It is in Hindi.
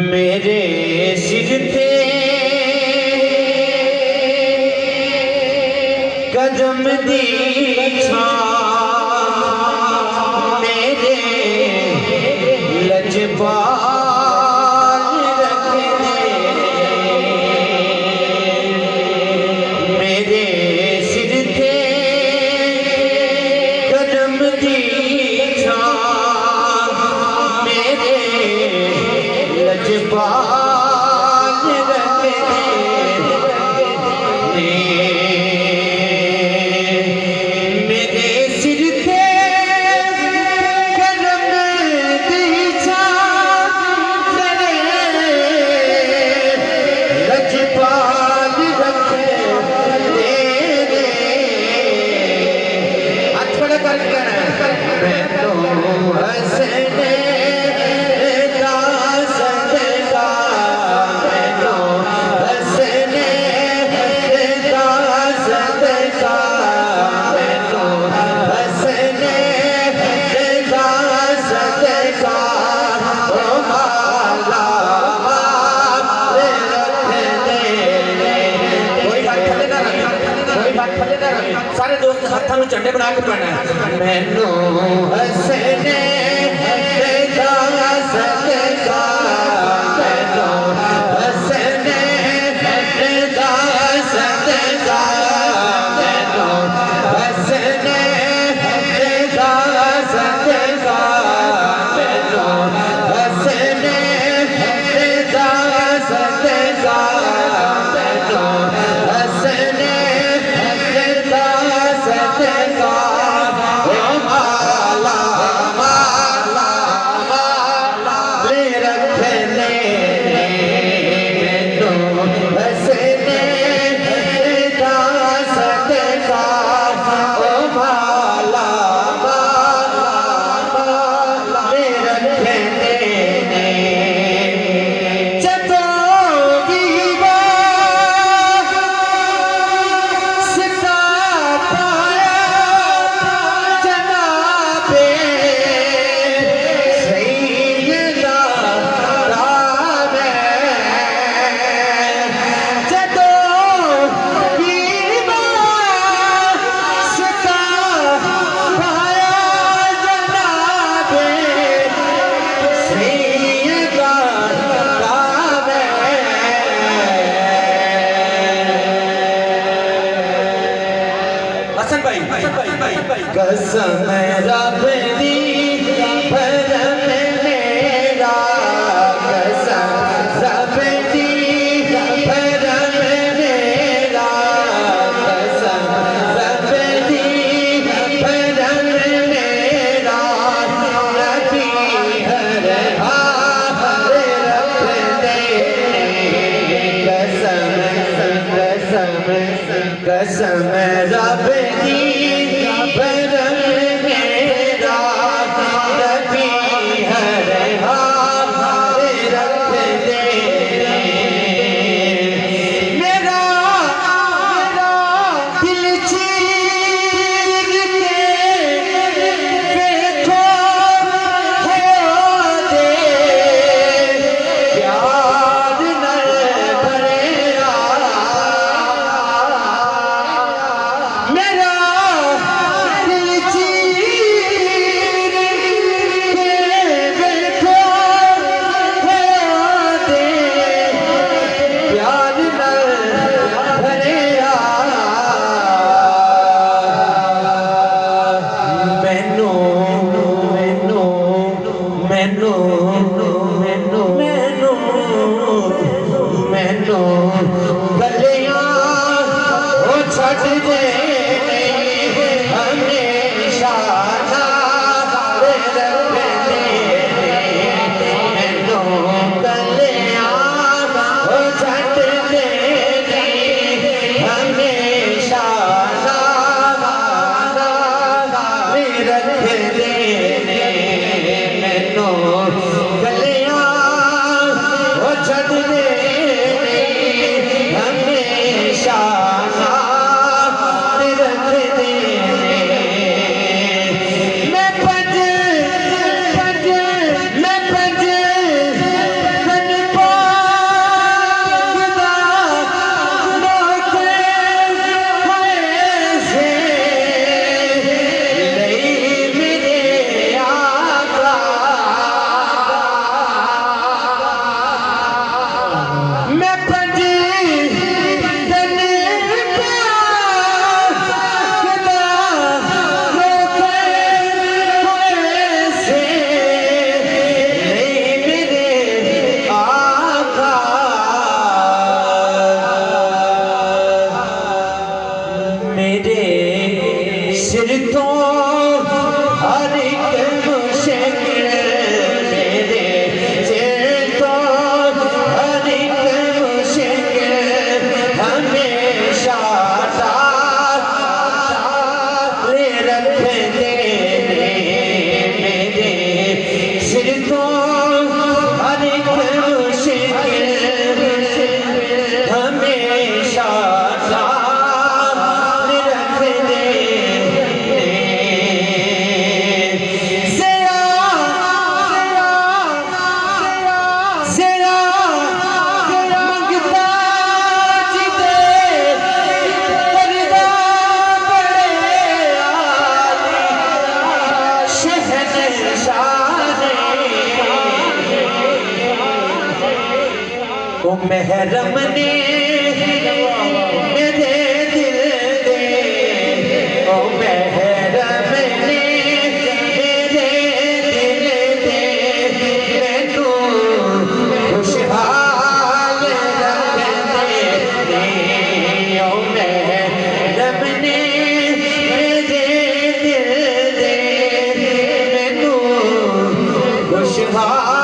मेरे सिर थे कदम दी छां, मेरे लजपाल रख दे। मेरे सिर थे कदम दी छां, मेरे लजपाल रख दे। मेरे सिर थे कदम दी छां, मेरे लजपाल रख दे। हाथ खड़ा करके कहना मैं तो हंसने सारे दोस्त हाथों में झंडे बना के पढ़ना है। मैनू हंसने सदा सदा, मैनू हंसने सदा सदा, मैनू हंसने सदा सदा, मैनू हंसने सदा सदा, मैनू हंसने कसम रब दी भरम मेरा, कसम रब दी भरम मेरा, कसम रब दी भरम मेरा, नबी हर हाल रख दे। कसम कसम कसम रब दी भरम मेरा, नबी हर हाल रख दे। मेरा दिल चीर के देखो हो दे, प्यार न भरे मेरा गलियां वो छट दे हमेशा नाल रखने। मैनू गलियां वो छट दे हमेशा नाल रखने। मैनू गलियां वो छट दे हमेशा रख दे। मैं पज महरम ने मेरे दिल दे, ओ महरम ने मेरे दिल दे, मैनू खुशहाल रखने दे, ओ महरम ने मेरे दिल दे, मैनू खुशहाल